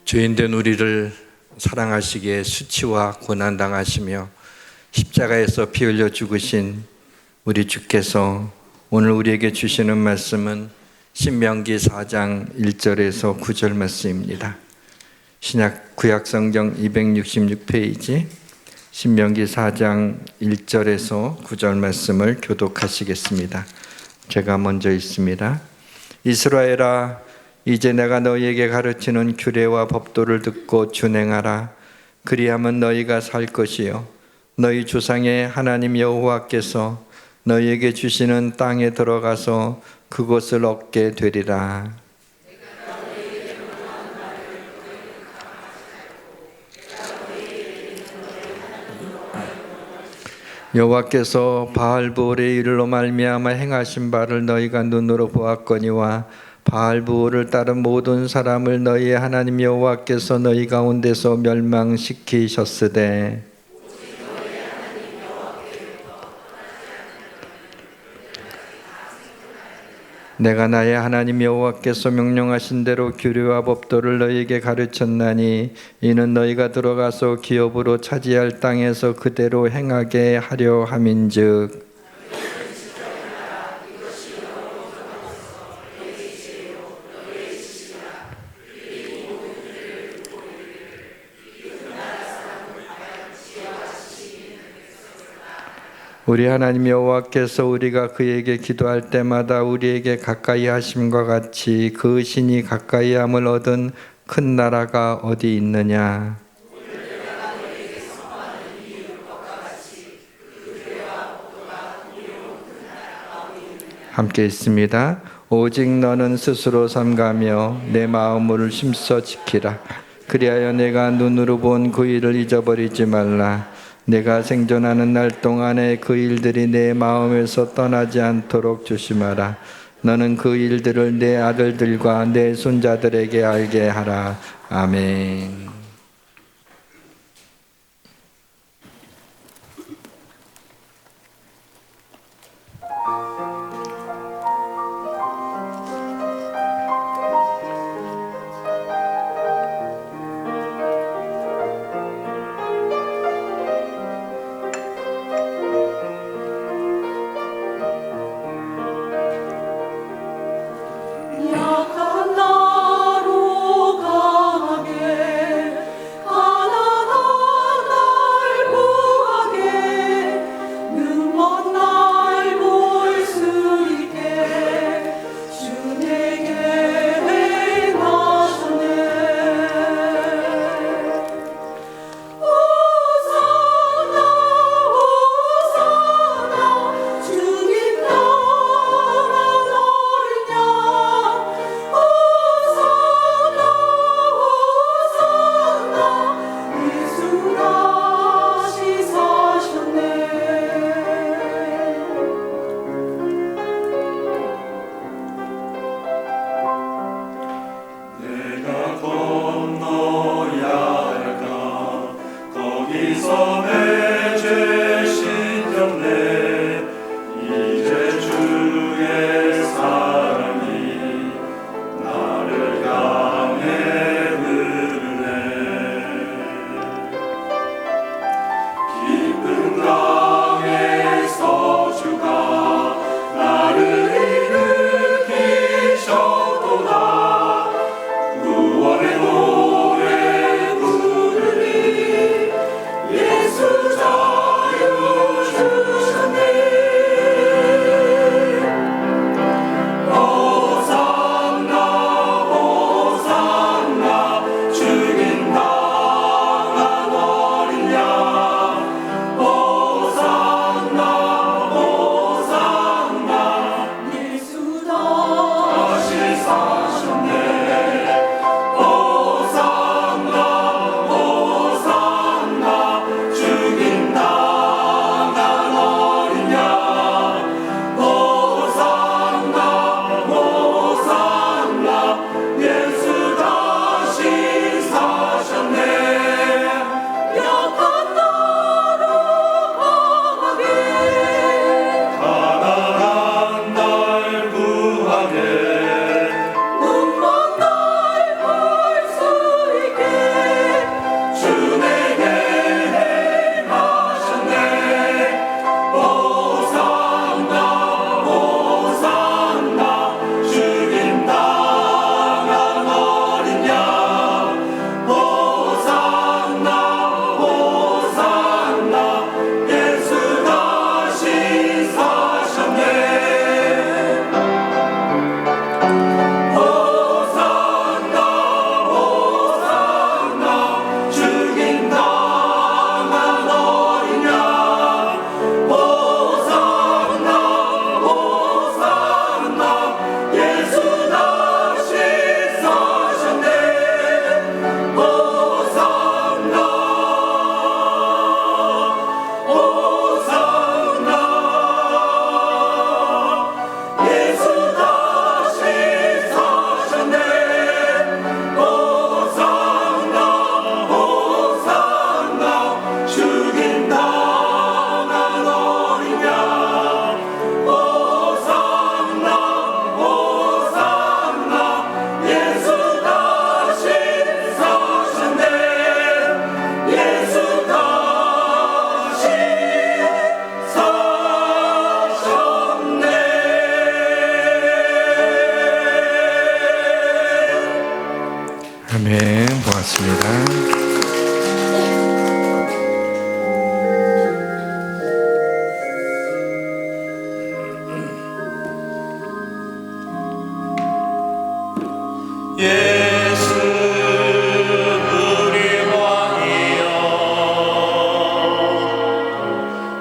죄인된 우리를 사랑하시기에 수치와 고난당하시며 십자가에서 피 흘려 죽으신 우리 주께서 오늘 우리에게 주시는 말씀은 신명기 4장 1절에서 9절 말씀입니다. 신약 구약성경 266페이지 신명기 4장 1절에서 9절 말씀을 교독하시겠습니다. 제가 먼저 읽습니다. 이스라엘아, 이제 내가 너희에게 가르치는 규례와 법도를 듣고 준행하라. 그리하면 너희가 살 것이요 너희 조상의 하나님 여호와께서 너희에게 주시는 땅에 들어가서 그것을 얻게 되리라. 여호와께서 바알브올의 일로 말미암아 행하신 바를 너희가 눈으로 보았거니와 바알브올을 따른 모든 사람을 너희의 하나님 여호와께서 너희 가운데서 멸망시키셨으되 내가 나의 하나님 여호와께서 명령하신 대로 규례와 법도를 너희에게 가르쳤나니 이는 너희가 들어가서 기업으로 차지할 땅에서 그대로 행하게 하려 함인즉 우리 하나님 여호와께서 우리가 그에게 기도할 때마다 우리에게 가까이 하심과 같이 그 신이 가까이 함을 얻은 큰 나라가 어디 있느냐. 함께 있습니다. 오직 너는 스스로 삼가며 내 마음을 힘써 지키라. 그리하여 내가 눈으로 본 그 일을 잊어버리지 말라. 내가 생존하는 날 동안에 그 일들이 내 마음에서 떠나지 않도록 조심하라. 너는 그 일들을 내 아들들과 내 손자들에게 알게 하라. 아멘. 약한 나로 강하게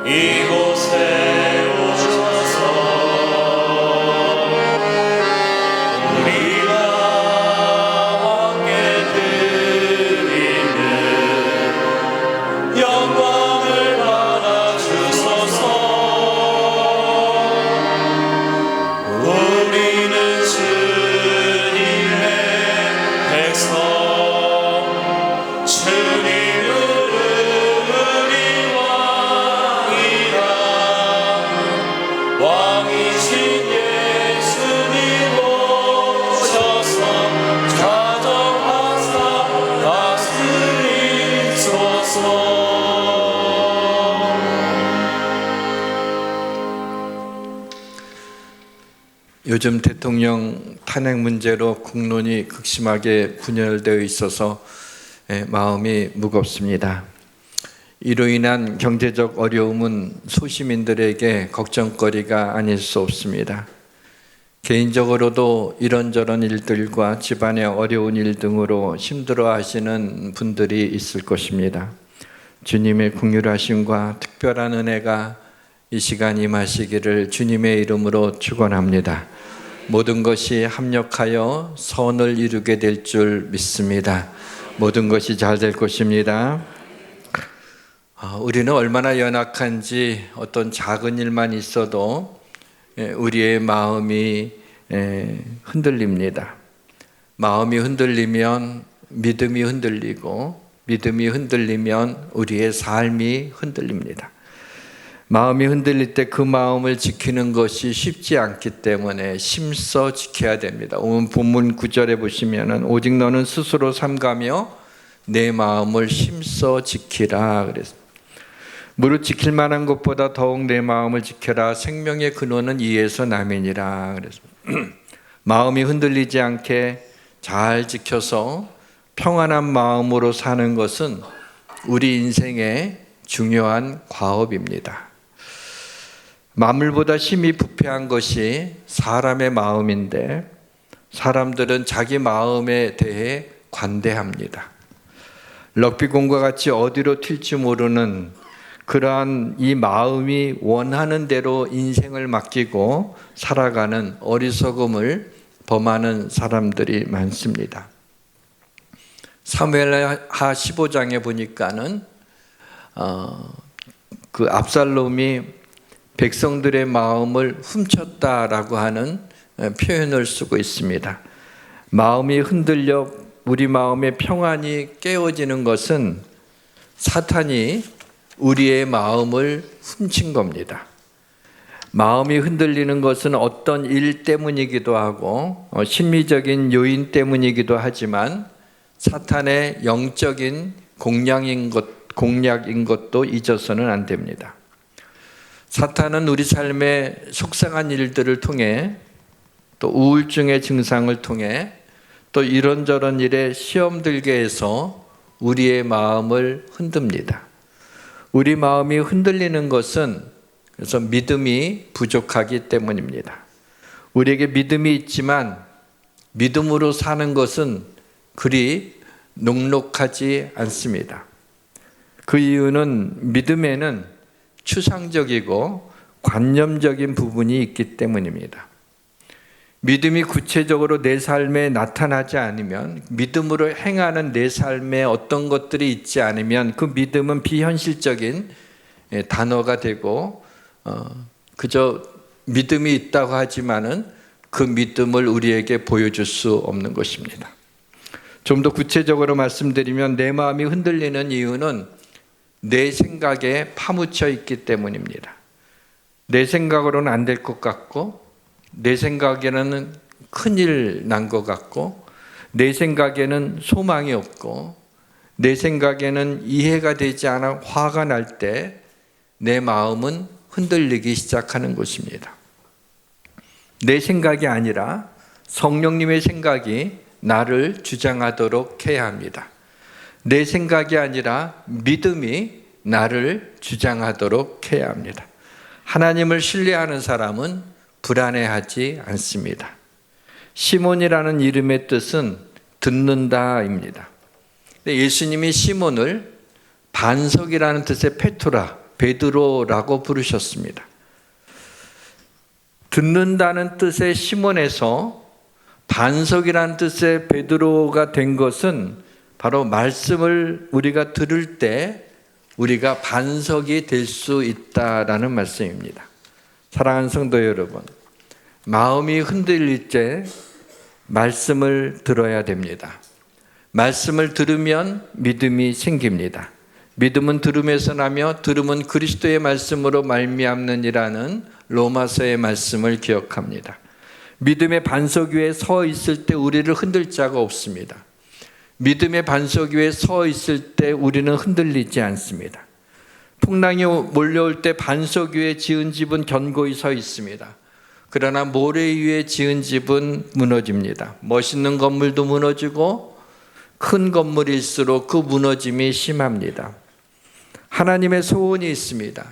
이곳에 오셔서 우리가 함께 드리는 영광을 받아 주소서. 우리는 주님의 백성, 주님은 우리 왕이라. 왕이신 예수님 오셔서 가정하사 다스리소서. 요즘 대통령 탄핵 문제로 국론이 극심하게 분열되어 있어서 마음이 무겁습니다. 이로 인한 경제적 어려움은 소시민들에게 걱정거리가 아닐 수 없습니다. 개인적으로도 이런저런 일들과 집안의 어려운 일 등으로 힘들어하시는 분들이 있을 것입니다. 주님의 긍휼하심과 특별한 은혜가 이 시간 임하시기를 주님의 이름으로 축원합니다. 모든 것이 합력하여 선을 이루게 될 줄 믿습니다. 모든 것이 잘 될 것입니다. 우리는 얼마나 연약한지 어떤 작은 일만 있어도 우리의 마음이 흔들립니다. 마음이 흔들리면 믿음이 흔들리고, 믿음이 흔들리면 우리의 삶이 흔들립니다. 마음이 흔들릴 때 그 마음을 지키는 것이 쉽지 않기 때문에 힘써 지켜야 됩니다. 오늘 본문 9절에 보시면은 오직 너는 스스로 삼가며 내 마음을 힘써 지키라 그랬습니다. 무릇 지킬 만한 것보다 더욱 내 마음을 지켜라. 생명의 근원은 이에서 남이니라 그랬습니다. 마음이 흔들리지 않게 잘 지켜서 평안한 마음으로 사는 것은 우리 인생의 중요한 과업입니다. 만물보다 심히 부패한 것이 사람의 마음인데 사람들은 자기 마음에 대해 관대합니다. 럭비공과 같이 어디로 튈지 모르는 그러한 이 마음이 원하는 대로 인생을 맡기고 살아가는 어리석음을 범하는 사람들이 많습니다. 사무엘하 15장에 보니까는 그 압살롬이 백성들의 마음을 훔쳤다라고 하는 표현을 쓰고 있습니다. 마음이 흔들려 우리 마음의 평안이 깨어지는 것은 사탄이 우리의 마음을 훔친 겁니다. 마음이 흔들리는 것은 어떤 일 때문이기도 하고 심리적인 요인 때문이기도 하지만 사탄의 영적인 공략인 것도 잊어서는 안 됩니다. 사탄은 우리 삶의 속상한 일들을 통해 또 우울증의 증상을 통해 또 이런저런 일에 시험 들게 해서 우리의 마음을 흔듭니다. 우리 마음이 흔들리는 것은 그래서 믿음이 부족하기 때문입니다. 우리에게 믿음이 있지만 믿음으로 사는 것은 그리 녹록하지 않습니다. 그 이유는 믿음에는 추상적이고 관념적인 부분이 있기 때문입니다. 믿음이 구체적으로 내 삶에 나타나지 않으면, 믿음으로 행하는 내 삶에 어떤 것들이 있지 않으면 그 믿음은 비현실적인 단어가 되고 그저 믿음이 있다고 하지만은 그 믿음을 우리에게 보여줄 수 없는 것입니다. 좀 더 구체적으로 말씀드리면 내 마음이 흔들리는 이유는 내 생각에 파묻혀 있기 때문입니다. 내 생각으로는 안 될 것 같고, 내 생각에는 큰일 난 것 같고, 내 생각에는 소망이 없고, 내 생각에는 이해가 되지 않아 화가 날 때 내 마음은 흔들리기 시작하는 것입니다. 내 생각이 아니라 성령님의 생각이 나를 주장하도록 해야 합니다. 내 생각이 아니라 믿음이 나를 주장하도록 해야 합니다. 하나님을 신뢰하는 사람은 불안해하지 않습니다. 시몬이라는 이름의 뜻은 듣는다입니다. 예수님이 시몬을 반석이라는 뜻의 페토라, 베드로라고 부르셨습니다. 듣는다는 뜻의 시몬에서 반석이라는 뜻의 베드로가 된 것은 바로 말씀을 우리가 들을 때 우리가 반석이 될 수 있다라는 말씀입니다. 사랑하는 성도 여러분, 마음이 흔들릴 때 말씀을 들어야 됩니다. 말씀을 들으면 믿음이 생깁니다. 믿음은 들음에서 나며 들음은 그리스도의 말씀으로 말미암느니라는 로마서의 말씀을 기억합니다. 믿음의 반석 위에 서 있을 때 우리를 흔들 자가 없습니다. 믿음의 반석 위에 서 있을 때 우리는 흔들리지 않습니다. 풍랑이 몰려올 때 반석 위에 지은 집은 견고히 서 있습니다. 그러나 모래 위에 지은 집은 무너집니다. 멋있는 건물도 무너지고 큰 건물일수록 그 무너짐이 심합니다. 하나님의 소원이 있습니다.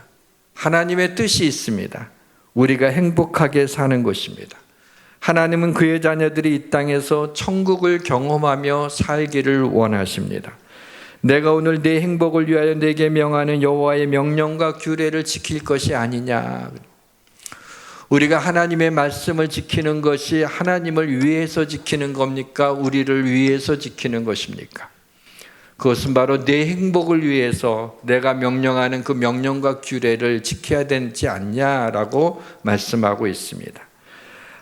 하나님의 뜻이 있습니다. 우리가 행복하게 사는 것입니다. 하나님은 그의 자녀들이 이 땅에서 천국을 경험하며 살기를 원하십니다. 내가 오늘 내 행복을 위하여 내게 명하는 여호와의 명령과 규례를 지킬 것이 아니냐. 우리가 하나님의 말씀을 지키는 것이 하나님을 위해서 지키는 겁니까? 우리를 위해서 지키는 것입니까? 그것은 바로 내 행복을 위해서 내가 명령하는 그 명령과 규례를 지켜야 되지 않냐라고 말씀하고 있습니다.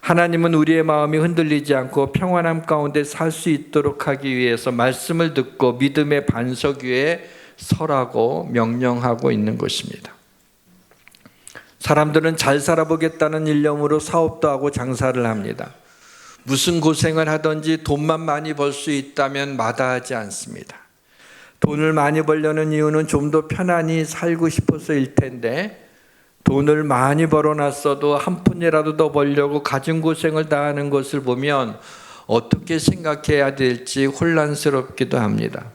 하나님은 우리의 마음이 흔들리지 않고 평안함 가운데 살 수 있도록 하기 위해서 말씀을 듣고 믿음의 반석 위에 서라고 명령하고 있는 것입니다. 사람들은 잘 살아보겠다는 일념으로 사업도 하고 장사를 합니다. 무슨 고생을 하든지 돈만 많이 벌 수 있다면 마다하지 않습니다. 돈을 많이 벌려는 이유는 좀 더 편안히 살고 싶어서일 텐데 돈을 많이 벌어놨어도 한 푼이라도 더 벌려고 가진 고생을 다하는 것을 보면 어떻게 생각해야 될지 혼란스럽기도 합니다.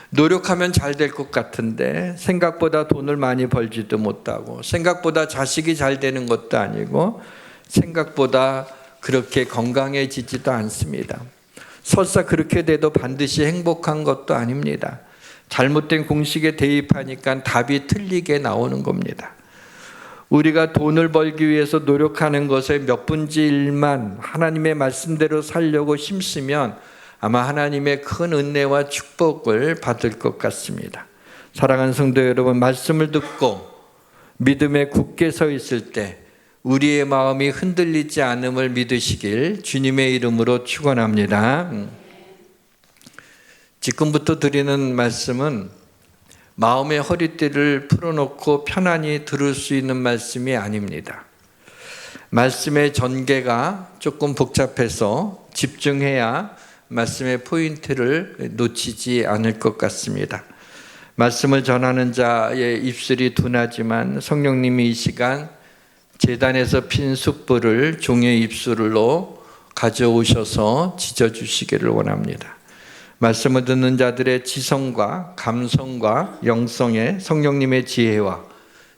노력하면 잘 될 것 같은데 생각보다 돈을 많이 벌지도 못하고 생각보다 자식이 잘 되는 것도 아니고 생각보다 그렇게 건강해지지도 않습니다. 설사 그렇게 돼도 반드시 행복한 것도 아닙니다. 잘못된 공식에 대입하니까 답이 틀리게 나오는 겁니다. 우리가 돈을 벌기 위해서 노력하는 것의 몇 분지 1만 하나님의 말씀대로 살려고 힘쓰면 아마 하나님의 큰 은혜와 축복을 받을 것 같습니다. 사랑하는 성도 여러분, 말씀을 듣고 믿음에 굳게 서 있을 때 우리의 마음이 흔들리지 않음을 믿으시길 주님의 이름으로 축원합니다. 지금부터 드리는 말씀은 마음의 허리띠를 풀어놓고 편안히 들을 수 있는 말씀이 아닙니다. 말씀의 전개가 조금 복잡해서 집중해야 말씀의 포인트를 놓치지 않을 것 같습니다. 말씀을 전하는 자의 입술이 둔하지만 성령님이 이 시간 제단에서 핀 숯불을 종의 입술로 가져오셔서 지져주시기를 원합니다. 말씀을 듣는 자들의 지성과 감성과 영성에 성령님의 지혜와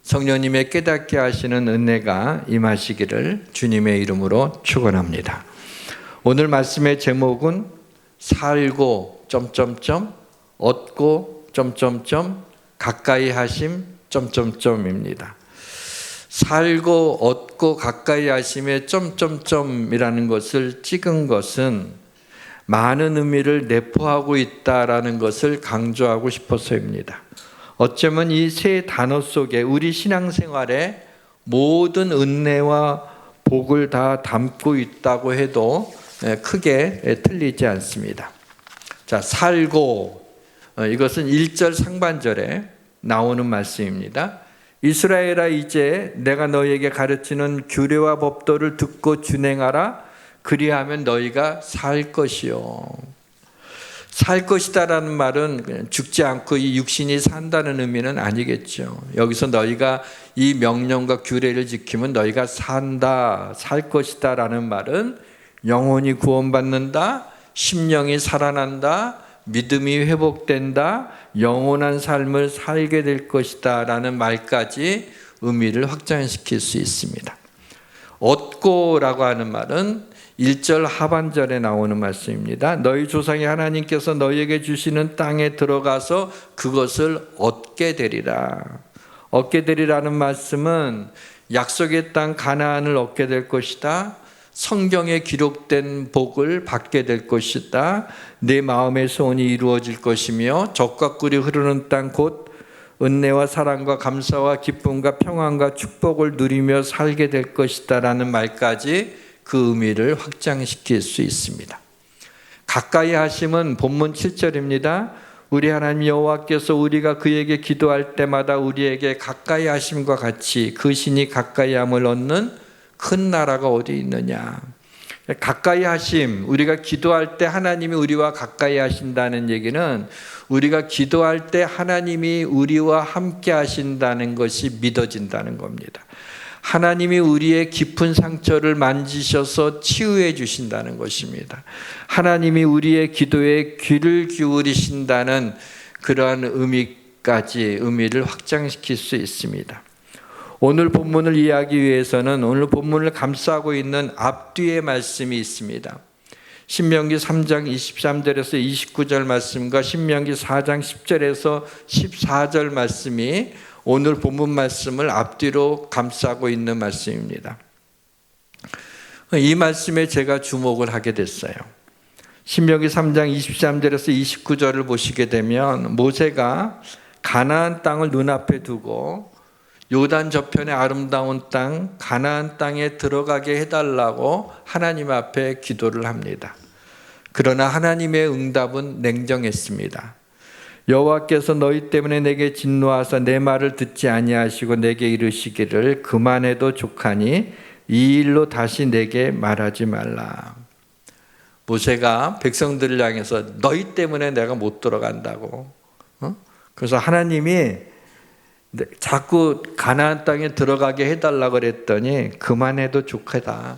성령님의 깨닫게 하시는 은혜가 임하시기를 주님의 이름으로 축원합니다. 오늘 말씀의 제목은 살고 얻고 가까이 하심 입니다. 살고 얻고 가까이 하심의 이라는 것을 찍은 것은 많은 의미를 내포하고 있다라는 것을 강조하고 싶어서입니다. 어쩌면 이 세 단어 속에 우리 신앙생활에 모든 은혜와 복을 다 담고 있다고 해도 크게 틀리지 않습니다. 자, 살고, 이것은 1절 상반절에 나오는 말씀입니다. 이스라엘아, 이제 내가 너희에게 가르치는 규례와 법도를 듣고 준행하라. 그리하면 너희가 살 것이요. 살 것이다라는 말은 그냥 죽지 않고 이 육신이 산다는 의미는 아니겠죠. 여기서 너희가 이 명령과 규례를 지키면 너희가 산다, 살 것이다라는 말은 영혼이 구원받는다, 심령이 살아난다, 믿음이 회복된다, 영원한 삶을 살게 될 것이다 라는 말까지 의미를 확장시킬 수 있습니다. 얻고라고 하는 말은 1절 하반절에 나오는 말씀입니다. 너희 조상의 하나님께서 너희에게 주시는 땅에 들어가서 그것을 얻게 되리라. 얻게 되리라는 말씀은 약속의 땅 가나안을 얻게 될 것이다. 성경에 기록된 복을 받게 될 것이다. 내 마음의 소원이 이루어질 것이며 젖과 꿀이 흐르는 땅 곧 은혜와 사랑과 감사와 기쁨과 평안과 축복을 누리며 살게 될 것이다 라는 말까지 그 의미를 확장시킬 수 있습니다. 가까이 하심은 본문 7절입니다. 우리 하나님 여호와께서 우리가 그에게 기도할 때마다 우리에게 가까이 하심과 같이 그 신이 가까이 함을 얻는 큰 나라가 어디 있느냐. 가까이 하심, 우리가 기도할 때 하나님이 우리와 가까이 하신다는 얘기는 우리가 기도할 때 하나님이 우리와 함께 하신다는 것이 믿어진다는 겁니다. 하나님이 우리의 깊은 상처를 만지셔서 치유해 주신다는 것입니다. 하나님이 우리의 기도에 귀를 기울이신다는 그러한 의미를 확장시킬 수 있습니다. 오늘 본문을 이해하기 위해서는 오늘 본문을 감싸고 있는 앞뒤의 말씀이 있습니다. 신명기 3장 23절에서 29절 말씀과 신명기 4장 10절에서 14절 말씀이 오늘 본문 말씀을 앞뒤로 감싸고 있는 말씀입니다. 이 말씀에 제가 주목을 하게 됐어요. 신명기 3장 23절에서 29절을 보시게 되면 모세가 가나안 땅을 눈앞에 두고 요단 저편의 아름다운 땅 가나안 땅에 들어가게 해달라고 하나님 앞에 기도를 합니다. 그러나 하나님의 응답은 냉정했습니다. 여호와께서 너희 때문에 내게 진노하사 내 말을 듣지 아니하시고 내게 이르시기를 그만해도 족하니 이 일로 다시 내게 말하지 말라. 모세가 백성들을 향해서 너희 때문에 내가 못 들어간다고. 그래서 하나님이 자꾸 가나안 땅에 들어가게 해달라고 그랬더니 그만해도 족하다.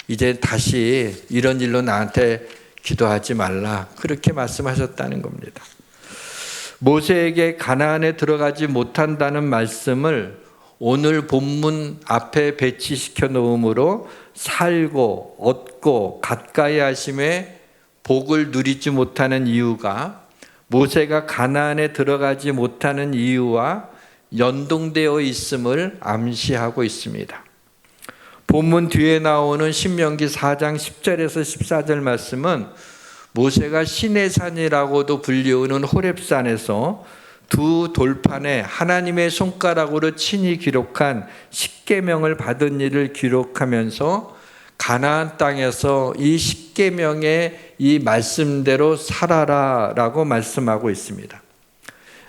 이제 다시 이런 일로 나한테 기도하지 말라. 그렇게 말씀하셨다는 겁니다. 모세에게 가나안에 들어가지 못한다는 말씀을 오늘 본문 앞에 배치시켜 놓음으로 살고 얻고 가까이 하심에 복을 누리지 못하는 이유가 모세가 가나안에 들어가지 못하는 이유와 연동되어 있음을 암시하고 있습니다. 본문 뒤에 나오는 신명기 4장 10절에서 14절 말씀은 모세가 신의 산이라고도 불리우는 호렙산에서 두 돌판에 하나님의 손가락으로 친히 기록한 십계명을 받은 일을 기록하면서 가나안 땅에서 이 십계명의 이 말씀대로 살아라라고 말씀하고 있습니다.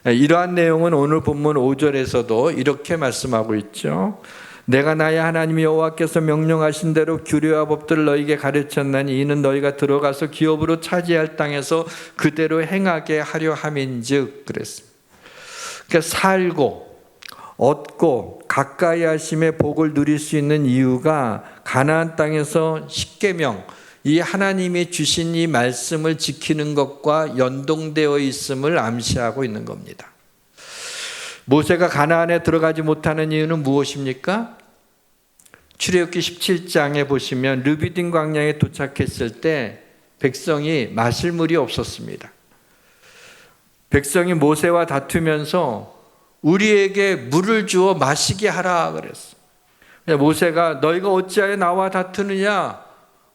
이러한 내용은 오늘 본문 5절에서도 이렇게 말씀하고 있죠. 내가 나의 하나님 여호와께서 명령하신 대로 규례와 법들을 너희에게 가르쳤나니 이는 너희가 들어가서 기업으로 차지할 땅에서 그대로 행하게 하려 함인즉 그랬습니다. 그러니까 살고 얻고 가까이 하심의 복을 누릴 수 있는 이유가 가나안 땅에서 십계명 이 하나님이 주신 이 말씀을 지키는 것과 연동되어 있음을 암시하고 있는 겁니다. 모세가 가나안에 들어가지 못하는 이유는 무엇입니까? 출애굽기 17장에 보시면 르비딤 광야에 도착했을 때 백성이 마실 물이 없었습니다. 백성이 모세와 다투면서 우리에게 물을 주어 마시게 하라 그랬어. 모세가 너희가 어찌하여 나와 다투느냐?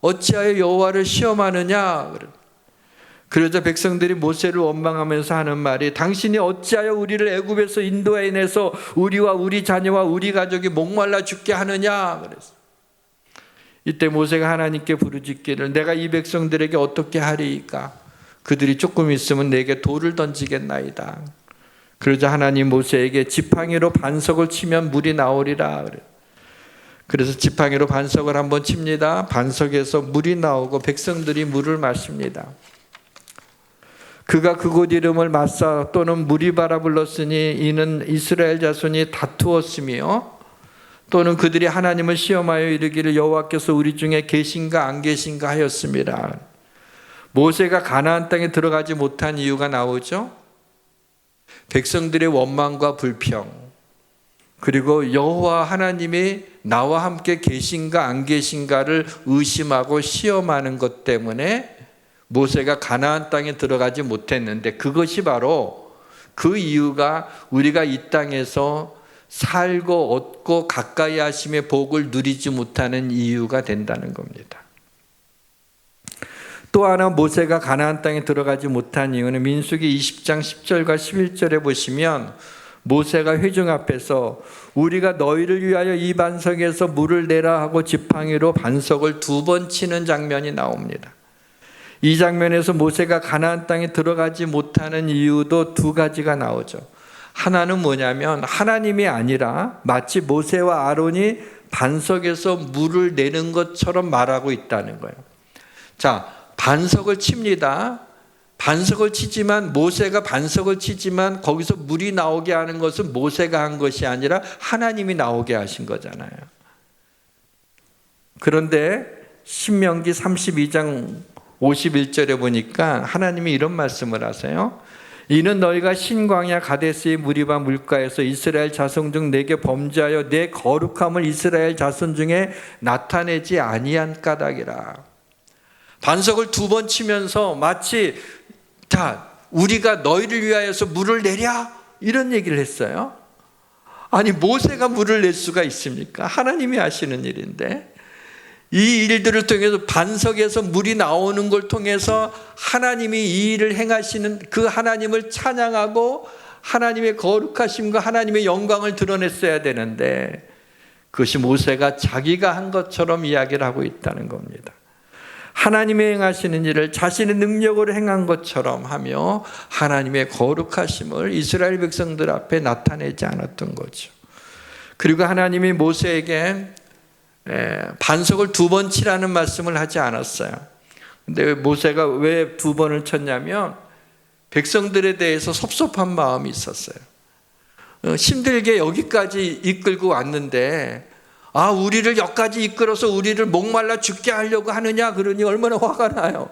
어찌하여 여호와를 시험하느냐? 그랬어. 그러자 백성들이 모세를 원망하면서 하는 말이 당신이 어찌하여 우리를 애굽에서 인도해내서 우리와 우리 자녀와 우리 가족이 목말라 죽게 하느냐 그랬어. 이때 모세가 하나님께 부르짖기를 내가 이 백성들에게 어떻게 하리이까? 그들이 조금 있으면 내게 돌을 던지겠나이다. 그러자 하나님 모세에게 지팡이로 반석을 치면 물이 나오리라 그래. 그래서 지팡이로 반석을 한번 칩니다. 반석에서 물이 나오고 백성들이 물을 마십니다. 그가 그곳 이름을 마사 또는 무리바라 불렀으니 이는 이스라엘 자손이 다투었으며 또는 그들이 하나님을 시험하여 이르기를 여호와께서 우리 중에 계신가 안 계신가 하였습니다. 모세가 가나안 땅에 들어가지 못한 이유가 나오죠. 백성들의 원망과 불평 그리고 여호와 하나님이 나와 함께 계신가 안 계신가를 의심하고 시험하는 것 때문에 모세가 가나안 땅에 들어가지 못했는데 그것이 바로 그 이유가 우리가 이 땅에서 살고 얻고 가까이 하심의 복을 누리지 못하는 이유가 된다는 겁니다. 또 하나 모세가 가나안 땅에 들어가지 못한 이유는 민수기 20장 10절과 11절에 보시면 모세가 회중 앞에서 우리가 너희를 위하여 이 반석에서 물을 내라 하고 지팡이로 반석을 2번 치는 장면이 나옵니다. 이 장면에서 모세가 가나안 땅에 들어가지 못하는 이유도 2가지가 나오죠. 하나는 뭐냐면 하나님이 아니라 마치 모세와 아론이 반석에서 물을 내는 것처럼 말하고 있다는 거예요. 자, 반석을 칩니다. 반석을 치지만 모세가 반석을 치지만 거기서 물이 나오게 하는 것은 모세가 한 것이 아니라 하나님이 나오게 하신 거잖아요. 그런데 신명기 32장 51절에 보니까 하나님이 이런 말씀을 하세요. 이는 너희가 신광야 가데스의 무리바 물가에서 이스라엘 자손 중 내게 범죄하여 내 거룩함을 이스라엘 자손 중에 나타내지 아니한 까닭이라. 반석을 2번 치면서 마치 자, 우리가 너희를 위하여서 물을 내랴 이런 얘기를 했어요. 아니 모세가 물을 낼 수가 있습니까? 하나님이 하시는 일인데 이 일들을 통해서 반석에서 물이 나오는 걸 통해서 하나님이 이 일을 행하시는 그 하나님을 찬양하고 하나님의 거룩하심과 하나님의 영광을 드러냈어야 되는데 그것이 모세가 자기가 한 것처럼 이야기를 하고 있다는 겁니다. 하나님이 행하시는 일을 자신의 능력으로 행한 것처럼 하며 하나님의 거룩하심을 이스라엘 백성들 앞에 나타내지 않았던 거죠. 그리고 하나님이 모세에게 반석을 2번 치라는 말씀을 하지 않았어요. 근데 모세가 왜 2번을 쳤냐면 백성들에 대해서 섭섭한 마음이 있었어요. 힘들게 여기까지 이끌고 왔는데 우리를 여기까지 이끌어서 우리를 목말라 죽게 하려고 하느냐 그러니 얼마나 화가 나요.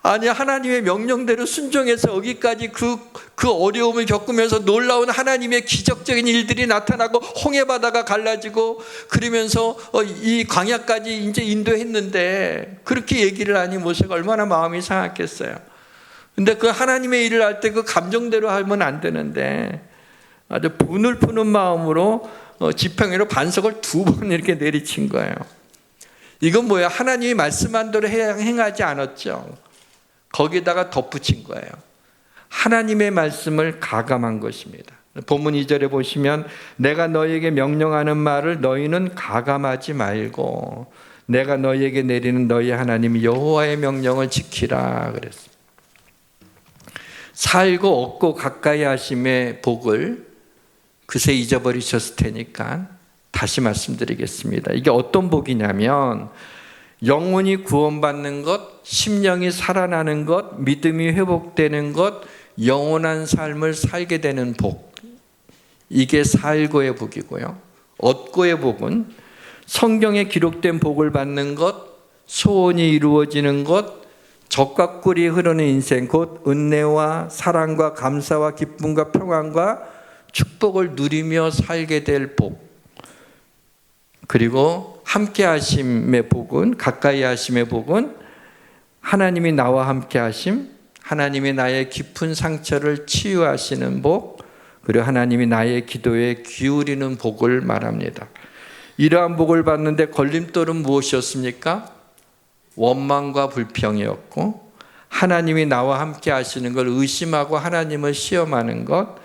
아니 하나님의 명령대로 순종해서 여기까지 그 어려움을 겪으면서 놀라운 하나님의 기적적인 일들이 나타나고 홍해바다가 갈라지고 그러면서 이 광야까지 이제 인도했는데 그렇게 얘기를 하니 모세가 얼마나 마음이 상했겠어요. 근데 그 하나님의 일을 할 때 그 감정대로 하면 안 되는데 아주 분을 푸는 마음으로 지팡이로 반석을 2번 이렇게 내리친 거예요. 이건 뭐야? 하나님이 말씀한 대로 행하지 않았죠. 거기다가 덧붙인 거예요. 하나님의 말씀을 가감한 것입니다. 본문 2절에 보시면 내가 너희에게 명령하는 말을 너희는 가감하지 말고 내가 너희에게 내리는 너희 하나님 여호와의 명령을 지키라 그랬습니다. 살고 얻고 가까이 하심의 복을 그새 잊어버리셨을 테니까 다시 말씀드리겠습니다. 이게 어떤 복이냐면 영혼이 구원받는 것, 심령이 살아나는 것, 믿음이 회복되는 것, 영원한 삶을 살게 되는 복. 이게 살고의 복이고요. 얻고의 복은 성경에 기록된 복을 받는 것, 소원이 이루어지는 것, 젖과 꿀이 흐르는 인생, 곧 은혜와 사랑과 감사와 기쁨과 평안과 축복을 누리며 살게 될 복. 그리고 함께 하심의 복은, 가까이 하심의 복은 하나님이 나와 함께 하심, 하나님이 나의 깊은 상처를 치유하시는 복, 그리고 하나님이 나의 기도에 기울이는 복을 말합니다. 이러한 복을 받는데 걸림돌은 무엇이었습니까? 원망과 불평이었고 하나님이 나와 함께 하시는 걸 의심하고 하나님을 시험하는 것,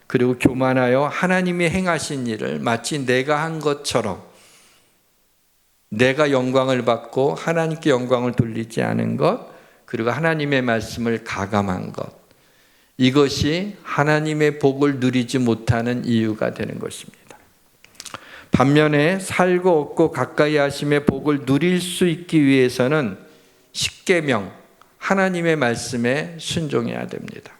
그리고 교만하여 하나님이 행하신 일을 마치 내가 한 것처럼 내가 영광을 받고 하나님께 영광을 돌리지 않은 것, 그리고 하나님의 말씀을 가감한 것, 이것이 하나님의 복을 누리지 못하는 이유가 되는 것입니다. 반면에 살고 얻고 가까이 하심의 복을 누릴 수 있기 위해서는 십계명, 하나님의 말씀에 순종해야 됩니다.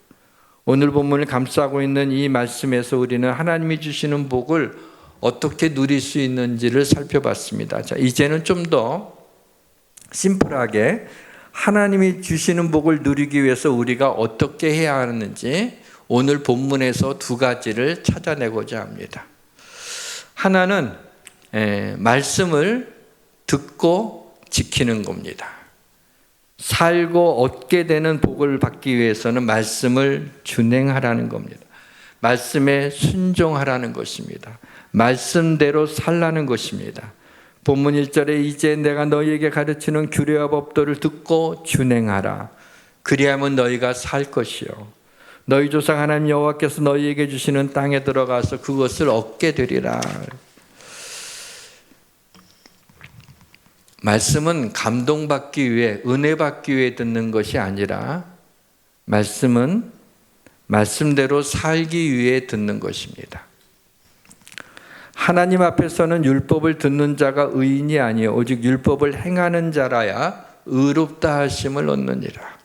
오늘 본문을 감싸고 있는 이 말씀에서 우리는 하나님이 주시는 복을 어떻게 누릴 수 있는지를 살펴봤습니다. 자, 이제는 좀 더 심플하게 하나님이 주시는 복을 누리기 위해서 우리가 어떻게 해야 하는지 오늘 본문에서 2가지를 찾아내고자 합니다. 하나는 말씀을 듣고 지키는 겁니다. 살고 얻게 되는 복을 받기 위해서는 말씀을 준행하라는 겁니다. 말씀에 순종하라는 것입니다. 말씀대로 살라는 것입니다. 본문 1절에 이제 내가 너희에게 가르치는 규례와 법도를 듣고 준행하라. 그리하면 너희가 살 것이요 너희 조상 하나님 여호와께서 너희에게 주시는 땅에 들어가서 그것을 얻게 되리라. 말씀은 감동받기 위해, 은혜 받기 위해 듣는 것이 아니라 말씀은 말씀대로 살기 위해 듣는 것입니다. 하나님 앞에서는 율법을 듣는 자가 의인이 아니요 오직 율법을 행하는 자라야 의롭다 하심을 얻느니라.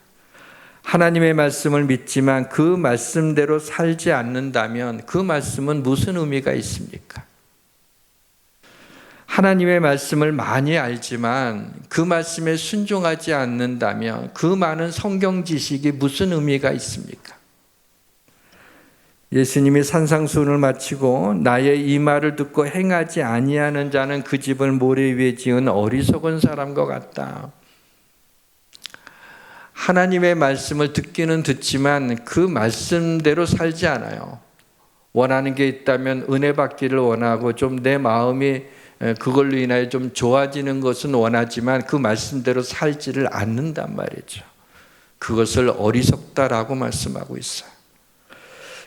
하나님의 말씀을 믿지만 그 말씀대로 살지 않는다면 그 말씀은 무슨 의미가 있습니까? 하나님의 말씀을 많이 알지만 그 말씀에 순종하지 않는다면 그 많은 성경 지식이 무슨 의미가 있습니까? 예수님이 산상수훈을 마치고 나의 이 말을 듣고 행하지 아니하는 자는 그 집을 모래 위에 지은 어리석은 사람과 같다. 하나님의 말씀을 듣기는 듣지만 그 말씀대로 살지 않아요. 원하는 게 있다면 은혜 받기를 원하고 좀 내 마음이 그걸로 인하여 좀 좋아지는 것은 원하지만 그 말씀대로 살지를 않는단 말이죠. 그것을 어리석다라고 말씀하고 있어요.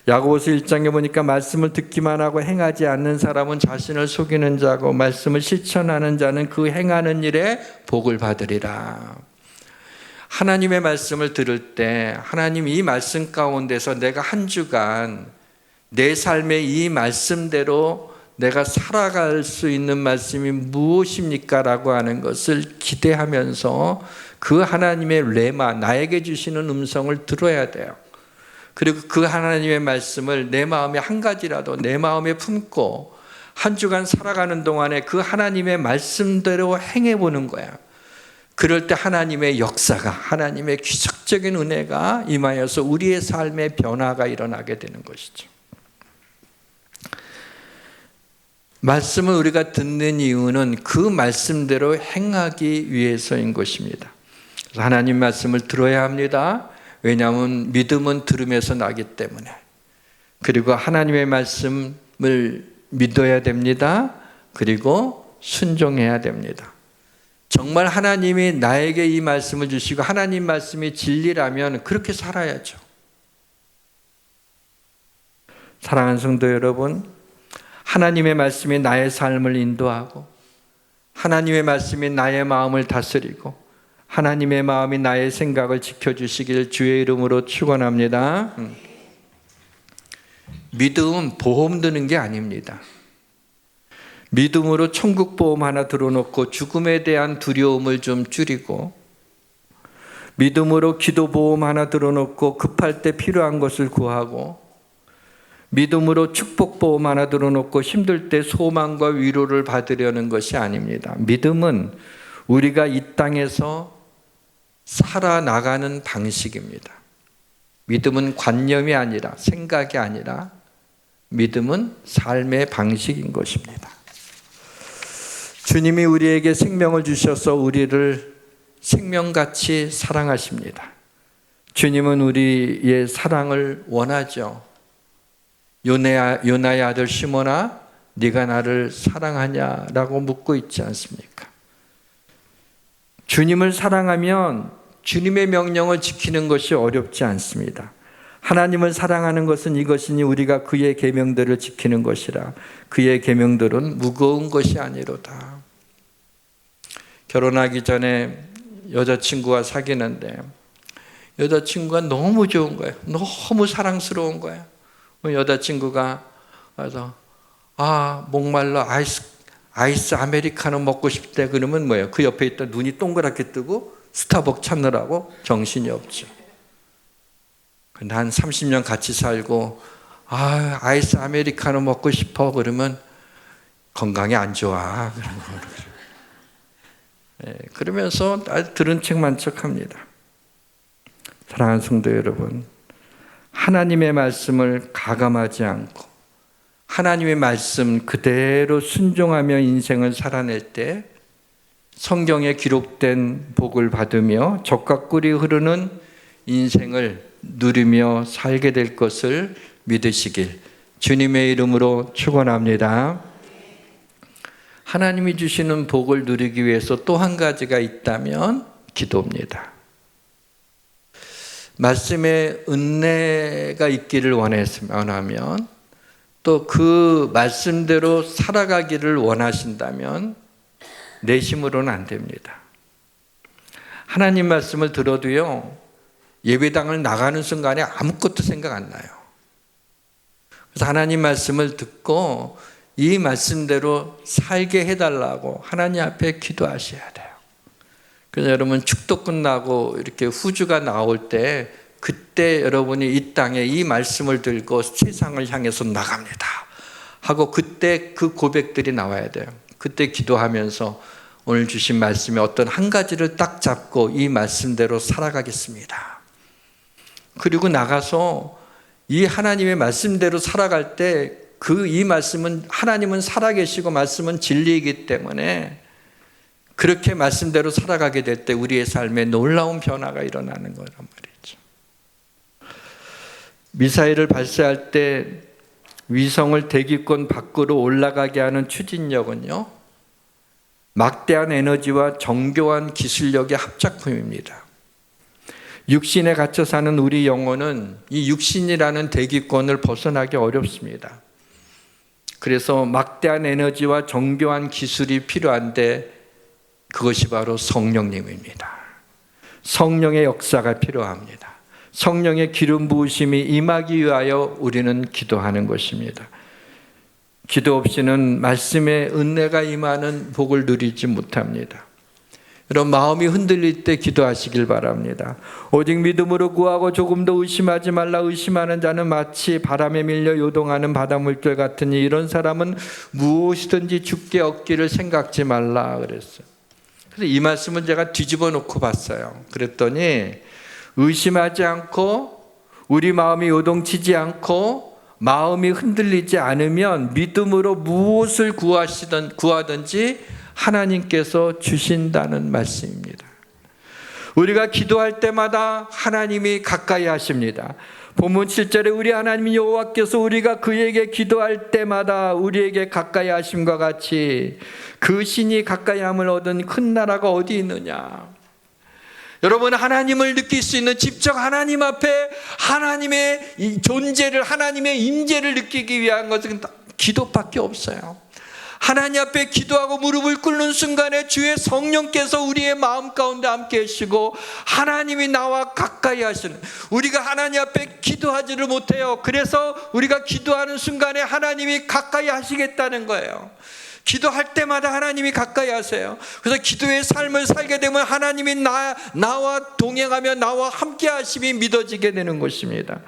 야고보서 1장에 보니까 말씀을 듣기만 하고 행하지 않는 사람은 자신을 속이는 자고 말씀을 실천하는 자는 그 행하는 일에 복을 받으리라. 하나님의 말씀을 들을 때 하나님 이 말씀 가운데서 내가 한 주간 내 삶의 이 말씀대로 내가 살아갈 수 있는 말씀이 무엇입니까? 라고 하는 것을 기대하면서 그 하나님의 레마, 나에게 주시는 음성을 들어야 돼요. 그리고 그 하나님의 말씀을 내 마음에 한 가지라도 내 마음에 품고 한 주간 살아가는 동안에 그 하나님의 말씀대로 행해보는 거야. 그럴 때 하나님의 역사가, 하나님의 기적적인 은혜가 임하여서 우리의 삶의 변화가 일어나게 되는 것이죠. 말씀을 우리가 듣는 이유는 그 말씀대로 행하기 위해서인 것입니다. 하나님 말씀을 들어야 합니다. 왜냐하면 믿음은 들음에서 나기 때문에. 그리고 하나님의 말씀을 믿어야 됩니다. 그리고 순종해야 됩니다. 정말 하나님이 나에게 이 말씀을 주시고 하나님 말씀이 진리라면 그렇게 살아야죠. 사랑하는 성도 여러분, 하나님의 말씀이 나의 삶을 인도하고 하나님의 말씀이 나의 마음을 다스리고 하나님의 마음이 나의 생각을 지켜주시길 주의 이름으로 축원합니다. 믿음은 보험 드는 게 아닙니다. 믿음으로 천국 보험 하나 들어놓고 죽음에 대한 두려움을 좀 줄이고 믿음으로 기도 보험 하나 들어놓고 급할 때 필요한 것을 구하고 믿음으로 축복 보험 하나 들어놓고 힘들 때 소망과 위로를 받으려는 것이 아닙니다. 믿음은 우리가 이 땅에서 살아나가는 방식입니다. 믿음은 관념이 아니라 생각이 아니라 믿음은 삶의 방식인 것입니다. 주님이 우리에게 생명을 주셔서 우리를 생명같이 사랑하십니다. 주님은 우리의 사랑을 원하죠. 요나의 아들 시몬아, 네가 나를 사랑하냐라고 묻고 있지 않습니까? 주님을 사랑하면 주님의 명령을 지키는 것이 어렵지 않습니다. 하나님을 사랑하는 것은 이것이니 우리가 그의 계명들을 지키는 것이라. 그의 계명들은 무거운 것이 아니로다. 결혼하기 전에 여자친구와 사귀는데 여자친구가 너무 좋은 거예요. 너무 사랑스러운 거예요. 여자친구가 와서 목말라 아이스 아메리카노 먹고 싶대. 그러면 뭐예요? 그 옆에 있다 눈이 동그랗게 뜨고 스타벅 찾느라고 정신이 없죠. 근데 한 30년 같이 살고 아이스 아메리카노 먹고 싶어 그러면 건강이 안 좋아. 그러면서 들은 척만 척합니다. 사랑하는 성도 여러분, 하나님의 말씀을 가감하지 않고 하나님의 말씀 그대로 순종하며 인생을 살아낼 때 성경에 기록된 복을 받으며 젖과 꿀이 흐르는 인생을 누리며 살게 될 것을 믿으시길 주님의 이름으로 축원합니다. 하나님이 주시는 복을 누리기 위해서 또 한 가지가 있다면 기도입니다. 말씀에 은혜가 있기를 원하면 또 그 말씀대로 살아가기를 원하신다면 내심으로는 안 됩니다. 하나님 말씀을 들어도요, 예배당을 나가는 순간에 아무것도 생각 안 나요. 그래서 하나님 말씀을 듣고 이 말씀대로 살게 해달라고 하나님 앞에 기도하셔야 돼요. 그래서 여러분 축도 끝나고 이렇게 후주가 나올 때 그때 여러분이 이 땅에 이 말씀을 들고 세상을 향해서 나갑니다 하고 그때 그 고백들이 나와야 돼요. 그때 기도하면서 오늘 주신 말씀에 어떤 한 가지를 딱 잡고 이 말씀대로 살아가겠습니다. 그리고 나가서 이 하나님의 말씀대로 살아갈 때 이 말씀은 하나님은 살아계시고 말씀은 진리이기 때문에 그렇게 말씀대로 살아가게 될 때 우리의 삶에 놀라운 변화가 일어나는 거란 말이죠. 미사일을 발사할 때 위성을 대기권 밖으로 올라가게 하는 추진력은요, 막대한 에너지와 정교한 기술력의 합작품입니다. 육신에 갇혀 사는 우리 영혼은 이 육신이라는 대기권을 벗어나기 어렵습니다. 그래서 막대한 에너지와 정교한 기술이 필요한데 그것이 바로 성령님입니다. 성령의 역사가 필요합니다. 성령의 기름 부으심이 임하기 위하여 우리는 기도하는 것입니다. 기도 없이는 말씀의 은혜가 임하는 복을 누리지 못합니다. 여러분 마음이 흔들릴 때 기도하시길 바랍니다. 오직 믿음으로 구하고 조금 더 의심하지 말라. 의심하는 자는 마치 바람에 밀려 요동하는 바닷물결 같으니 이런 사람은 무엇이든지 주께 얻기를 생각지 말라 그랬어요. 그래서 이 말씀은 제가 뒤집어 놓고 봤어요. 그랬더니 의심하지 않고 우리 마음이 요동치지 않고 마음이 흔들리지 않으면 믿음으로 무엇을 구하든지 하나님께서 주신다는 말씀입니다. 우리가 기도할 때마다 하나님이 가까이 하십니다. 본문 7절에 우리 하나님 여호와께서 우리가 그에게 기도할 때마다 우리에게 가까이 하심과 같이 그 신이 가까이함을 얻은 큰 나라가 어디 있느냐. 여러분 하나님을 느낄 수 있는 직접 하나님 앞에 하나님의 이 존재를 하나님의 임재를 느끼기 위한 것은 기도밖에 없어요. 하나님 앞에 기도하고 무릎을 꿇는 순간에 주의 성령께서 우리의 마음 가운데 함께 하시고 하나님이 나와 가까이 하시는, 우리가 하나님 앞에 기도하지를 못해요. 그래서 우리가 기도하는 순간에 하나님이 가까이 하시겠다는 거예요. 기도할 때마다 하나님이 가까이 하세요. 그래서 기도의 삶을 살게 되면 하나님이 나와 동행하며 나와 함께 하심이 믿어지게 되는 것입니다.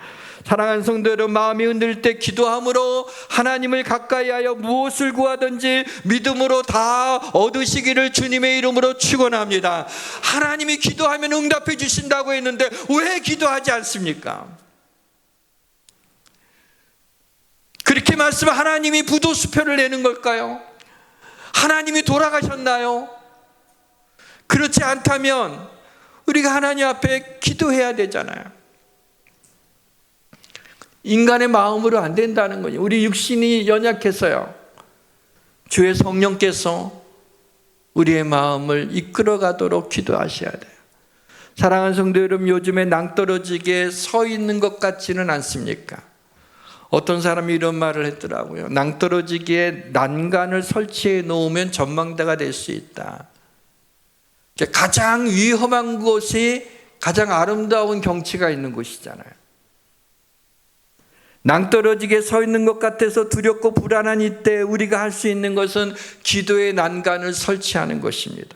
사랑하는 성도 여러분, 마음이 흔들 때 기도함으로 하나님을 가까이하여 무엇을 구하든지 믿음으로 다 얻으시기를 주님의 이름으로 축원합니다. 하나님이 기도하면 응답해 주신다고 했는데 왜 기도하지 않습니까? 그렇게 말씀하면 하나님이 부도수표를 내는 걸까요? 하나님이 돌아가셨나요? 그렇지 않다면 우리가 하나님 앞에 기도해야 되잖아요. 인간의 마음으로 안 된다는 거죠. 우리 육신이 연약해서요. 주의 성령께서 우리의 마음을 이끌어가도록 기도하셔야 돼요. 사랑하는 성도 여러분, 요즘에 낭떠러지게 서 있는 것 같지는 않습니까? 어떤 사람이 이런 말을 했더라고요. 낭떠러지기에 난간을 설치해 놓으면 전망대가 될 수 있다. 가장 위험한 곳이 가장 아름다운 경치가 있는 곳이잖아요. 낭떠러지게 서 있는 것 같아서 두렵고 불안한 이때 우리가 할 수 있는 것은 기도의 난간을 설치하는 것입니다.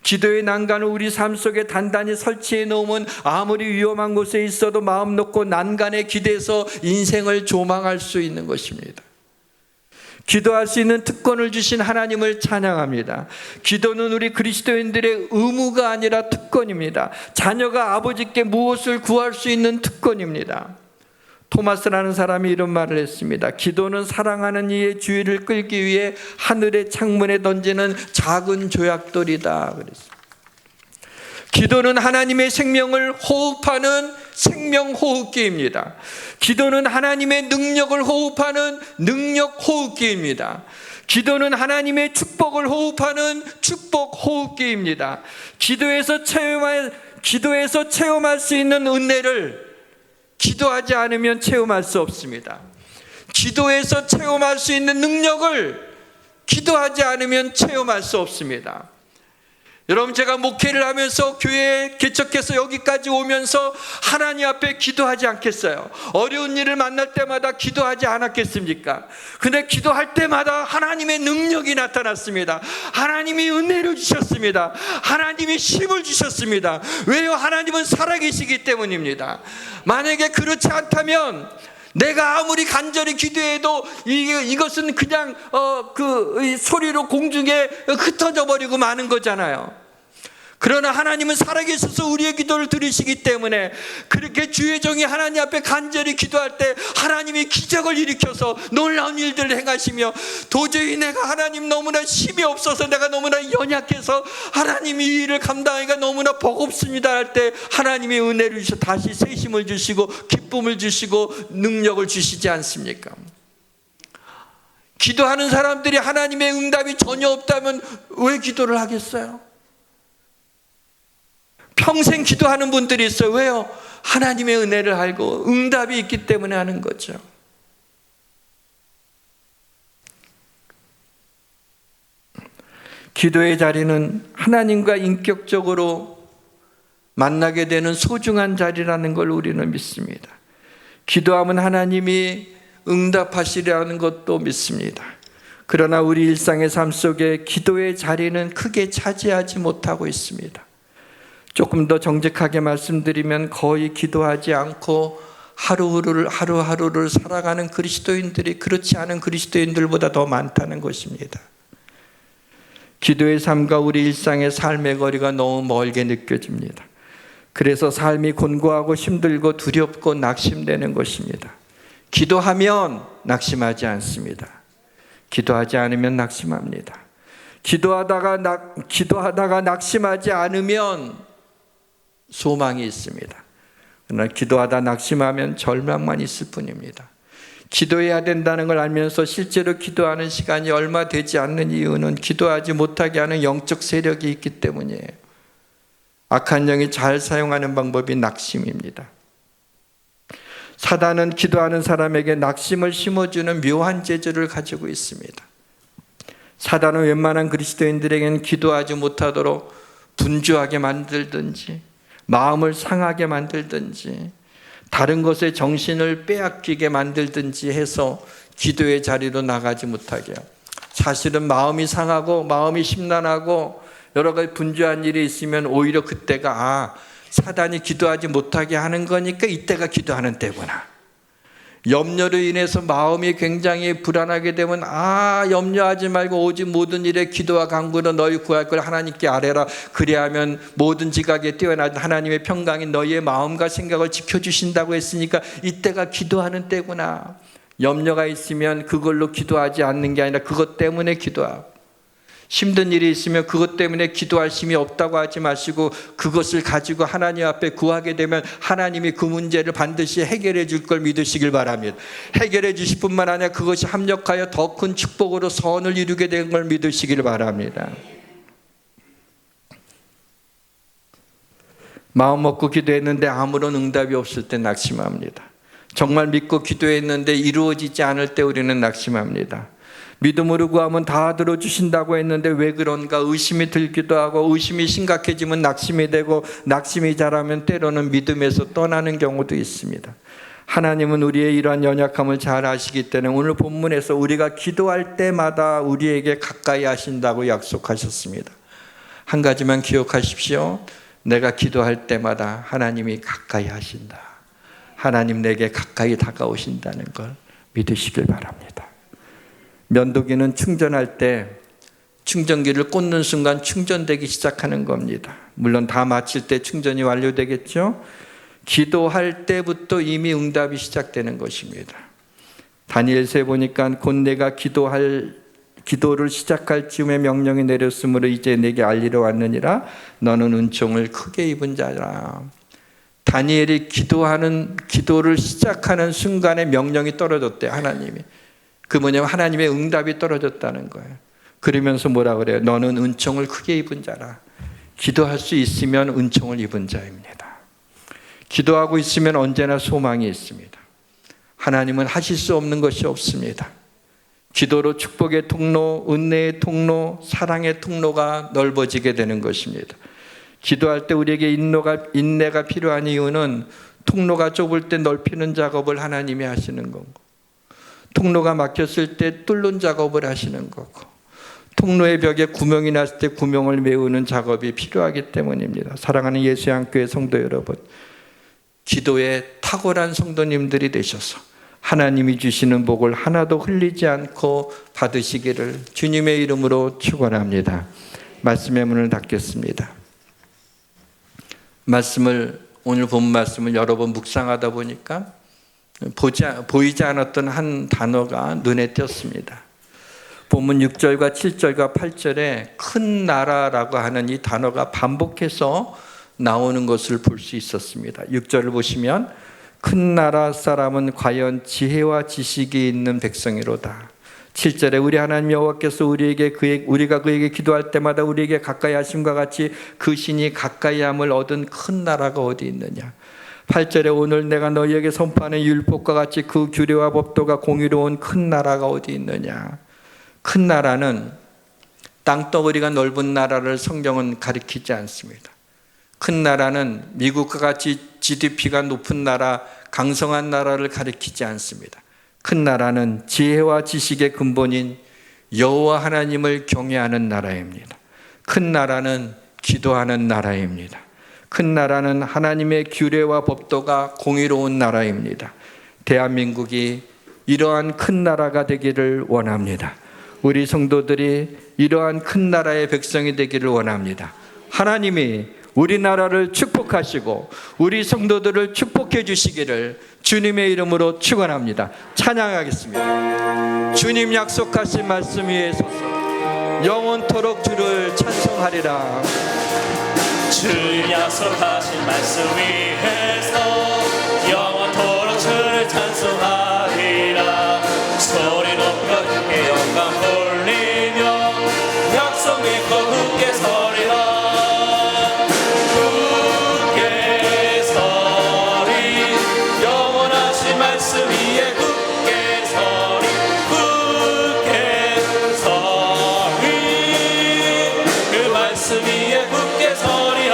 기도의 난간을 우리 삶 속에 단단히 설치해 놓으면 아무리 위험한 곳에 있어도 마음 놓고 난간에 기대서 인생을 조망할 수 있는 것입니다. 기도할 수 있는 특권을 주신 하나님을 찬양합니다. 기도는 우리 그리스도인들의 의무가 아니라 특권입니다. 자녀가 아버지께 무엇을 구할 수 있는 특권입니다. 토마스라는 사람이 이런 말을 했습니다. 기도는 사랑하는 이의 주의를 끌기 위해 하늘의 창문에 던지는 작은 조약돌이다 그랬어요. 기도는 하나님의 생명을 호흡하는 생명호흡기입니다. 기도는 하나님의 능력을 호흡하는 능력호흡기입니다. 기도는 하나님의 축복을 호흡하는 축복호흡기입니다. 기도에서 체험할 수 있는 은혜를 기도하지 않으면 체험할 수 없습니다. 기도에서 체험할 수 있는 능력을 기도하지 않으면 체험할 수 없습니다. 여러분, 제가 목회를 하면서 교회에 개척해서 여기까지 오면서 하나님 앞에 기도하지 않겠어요? 어려운 일을 만날 때마다 기도하지 않았겠습니까? 근데 기도할 때마다 하나님의 능력이 나타났습니다. 하나님이 은혜를 주셨습니다. 하나님이 힘을 주셨습니다. 왜요? 하나님은 살아계시기 때문입니다. 만약에 그렇지 않다면 내가 아무리 간절히 기도해도 이것은 그냥 그 소리로 공중에 흩어져 버리고 마는 거잖아요. 그러나 하나님은 살아계셔서 우리의 기도를 들으시기 때문에 그렇게 주의 종이 하나님 앞에 간절히 기도할 때 하나님이 기적을 일으켜서 놀라운 일들을 행하시며, 도저히 내가 하나님 너무나 힘이 없어서 내가 너무나 연약해서 하나님이 이 일을 감당하기가 너무나 버겁습니다 할 때 하나님이 은혜를 주셔 다시 새 힘을 주시고 기쁨을 주시고 능력을 주시지 않습니까? 기도하는 사람들이 하나님의 응답이 전혀 없다면 왜 기도를 하겠어요? 평생 기도하는 분들이 있어요. 왜요? 하나님의 은혜를 알고 응답이 있기 때문에 하는 거죠. 기도의 자리는 하나님과 인격적으로 만나게 되는 소중한 자리라는 걸 우리는 믿습니다. 기도하면 하나님이 응답하시리라는 것도 믿습니다. 그러나 우리 일상의 삶 속에 기도의 자리는 크게 차지하지 못하고 있습니다. 조금 더 정직하게 말씀드리면 거의 기도하지 않고 하루하루를 살아가는 그리스도인들이 그렇지 않은 그리스도인들보다 더 많다는 것입니다. 기도의 삶과 우리 일상의 삶의 거리가 너무 멀게 느껴집니다. 그래서 삶이 곤고하고 힘들고 두렵고 낙심되는 것입니다. 기도하면 낙심하지 않습니다. 기도하지 않으면 낙심합니다. 기도하다가 낙심하지 않으면 소망이 있습니다. 그러나 기도하다 낙심하면 절망만 있을 뿐입니다. 기도해야 된다는 걸 알면서 실제로 기도하는 시간이 얼마 되지 않는 이유는 기도하지 못하게 하는 영적 세력이 있기 때문이에요. 악한 영이 잘 사용하는 방법이 낙심입니다. 사단은 기도하는 사람에게 낙심을 심어주는 묘한 재주를 가지고 있습니다. 사단은 웬만한 그리스도인들에게는 기도하지 못하도록 분주하게 만들든지 마음을 상하게 만들든지 다른 것에 정신을 빼앗기게 만들든지 해서 기도의 자리로 나가지 못하게 해요. 사실은 마음이 상하고 마음이 심란하고 여러 가지 분주한 일이 있으면 오히려 그때가 사단이 기도하지 못하게 하는 거니까 이때가 기도하는 때구나. 염려로 인해서 마음이 굉장히 불안하게 되면 염려하지 말고 오직 모든 일에 기도와 간구로 너희 구할 걸 하나님께 아뢰라. 그리하면 모든 지각에 뛰어난 하나님의 평강이 너희의 마음과 생각을 지켜주신다고 했으니까 이때가 기도하는 때구나. 염려가 있으면 그걸로 기도하지 않는 게 아니라 그것 때문에 기도하고, 힘든 일이 있으면 그것 때문에 기도할 힘이 없다고 하지 마시고 그것을 가지고 하나님 앞에 구하게 되면 하나님이 그 문제를 반드시 해결해 줄 걸 믿으시길 바랍니다. 해결해 주실 뿐만 아니라 그것이 합력하여 더 큰 축복으로 선을 이루게 된 걸 믿으시길 바랍니다. 마음 먹고 기도했는데 아무런 응답이 없을 때 낙심합니다. 정말 믿고 기도했는데 이루어지지 않을 때 우리는 낙심합니다. 믿음으로 구하면 다 들어주신다고 했는데 왜 그런가 의심이 들기도 하고, 의심이 심각해지면 낙심이 되고, 낙심이 자라면 때로는 믿음에서 떠나는 경우도 있습니다. 하나님은 우리의 이러한 연약함을 잘 아시기 때문에 오늘 본문에서 우리가 기도할 때마다 우리에게 가까이 하신다고 약속하셨습니다. 한 가지만 기억하십시오. 내가 기도할 때마다 하나님이 가까이 하신다. 하나님 내게 가까이 다가오신다는 걸 믿으시길 바랍니다. 면도기는 충전할 때 충전기를 꽂는 순간 충전되기 시작하는 겁니다. 물론 다 마칠 때 충전이 완료되겠죠. 기도할 때부터 이미 응답이 시작되는 것입니다. 다니엘서에 보니까 곧 내가 기도를 시작할 즈음에 명령이 내렸으므로 이제 내게 알리러 왔느니라. 너는 은총을 크게 입은 자라. 다니엘이 기도를 시작하는 순간에 명령이 떨어졌대, 하나님이. 그 뭐냐면 하나님의 응답이 떨어졌다는 거예요. 그러면서 뭐라 그래요? 너는 은총을 크게 입은 자라. 기도할 수 있으면 은총을 입은 자입니다. 기도하고 있으면 언제나 소망이 있습니다. 하나님은 하실 수 없는 것이 없습니다. 기도로 축복의 통로, 은혜의 통로, 사랑의 통로가 넓어지게 되는 것입니다. 기도할 때 우리에게 인내가 필요한 이유는 통로가 좁을 때 넓히는 작업을 하나님이 하시는 거고, 통로가 막혔을 때 뚫는 작업을 하시는 거고, 통로의 벽에 구멍이 났을 때 구멍을 메우는 작업이 필요하기 때문입니다. 사랑하는 예수양교회 성도 여러분, 기도에 탁월한 성도님들이 되셔서 하나님이 주시는 복을 하나도 흘리지 않고 받으시기를 주님의 이름으로 축원합니다. 말씀의 문을 닫겠습니다. 오늘 본 말씀을 여러 번 묵상하다 보니까 보이지 않았던 한 단어가 눈에 띄었습니다. 본문 6절과 7절과 8절에 큰 나라라고 하는 이 단어가 반복해서 나오는 것을 볼 수 있었습니다. 6절을 보시면 큰 나라 사람은 과연 지혜와 지식이 있는 백성이로다. 7절에 우리 하나님 여호와께서 우리가 그에게 기도할 때마다 우리에게 가까이 하심과 같이 그 신이 가까이 함을 얻은 큰 나라가 어디 있느냐. 8절에 오늘 내가 너희에게 선포하는 율법과 같이 그 규례와 법도가 공의로운 큰 나라가 어디 있느냐. 큰 나라는 땅덩어리가 넓은 나라를 성경은 가리키지 않습니다. 큰 나라는 미국과 같이 GDP가 높은 나라, 강성한 나라를 가리키지 않습니다. 큰 나라는 지혜와 지식의 근본인 여호와 하나님을 경외하는 나라입니다. 큰 나라는 기도하는 나라입니다. 큰 나라는 하나님의 규례와 법도가 공의로운 나라입니다. 대한민국이 이러한 큰 나라가 되기를 원합니다. 우리 성도들이 이러한 큰 나라의 백성이 되기를 원합니다. 하나님이 우리나라를 축복하시고 우리 성도들을 축복해 주시기를 주님의 이름으로 축원합니다. 찬양하겠습니다. 주님 약속하신 말씀 위에 서서 영원토록 주를 찬송하리라. 주님 약속하신 말씀 위에서 영원토록 주를 찬송하리라. 소리 높여 주께 영광 돌리며 약속 믿고 굳게 서리라. 굳게 서리 영원하신 말씀 위에 굳게 서리. 굳게 서리 그 말씀 위에 굳게 서리라.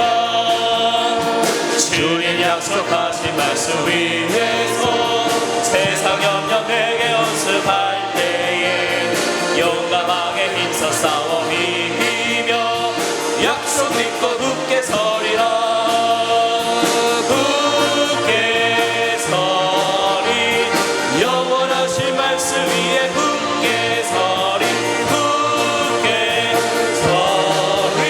주님 약속하신 말씀 위에서 세상 염려 내게 연습할 때에 용감하게 힘써 싸워 이기며 약속 믿고 굳게 서리라. 굳게 서리 영원하신 말씀 위에 굳게 서리. 굳게 서리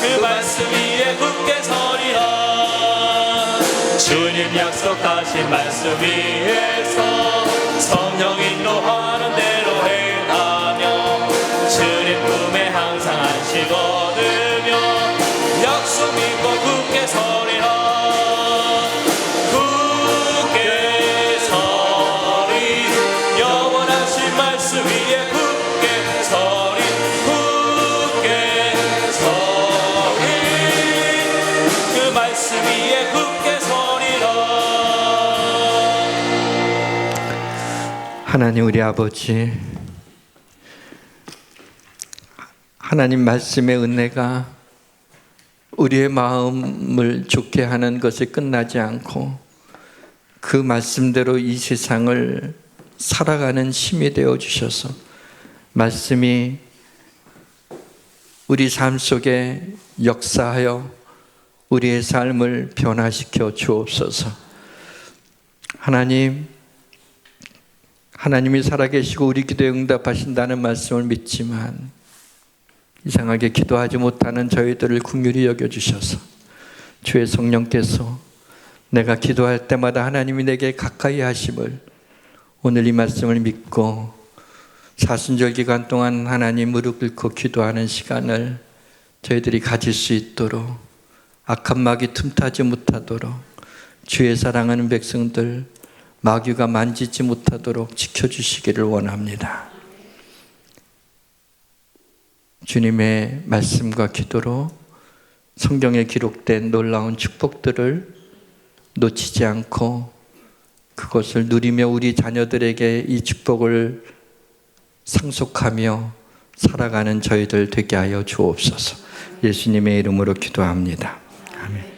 그 말씀 위에 굳게 서리라. 주님 약속하신 말씀 위에서 성령 인도하는 대로 행하며 주님 품에 항상 안식 얻으며 약속 믿고 굳게 서리라. 굳게 서리 영원하신 말씀 위에 굳게 서리. 굳게 서리 그 말씀 위에 굳게 서리라. 하나님 우리 아버지, 하나님 말씀의 은혜가 우리의 마음을 좋게 하는 것에 끝나지 않고 그 말씀대로 이 세상을 살아가는 힘이 되어 주셔서 말씀이 우리 삶 속에 역사하여 우리의 삶을 변화시켜 주옵소서. 하나님이 살아계시고 우리 기도에 응답하신다는 말씀을 믿지만 이상하게 기도하지 못하는 저희들을 긍휼히 여겨주셔서 주의 성령께서 내가 기도할 때마다 하나님이 내게 가까이 하심을 오늘 이 말씀을 믿고 사순절 기간 동안 하나님 무릎 꿇고 기도하는 시간을 저희들이 가질 수 있도록 악한 마귀 틈타지 못하도록 주의 사랑하는 백성들 마귀가 만지지 못하도록 지켜주시기를 원합니다. 주님의 말씀과 기도로 성경에 기록된 놀라운 축복들을 놓치지 않고 그것을 누리며 우리 자녀들에게 이 축복을 상속하며 살아가는 저희들 되게 하여 주옵소서. 예수님의 이름으로 기도합니다. 아멘.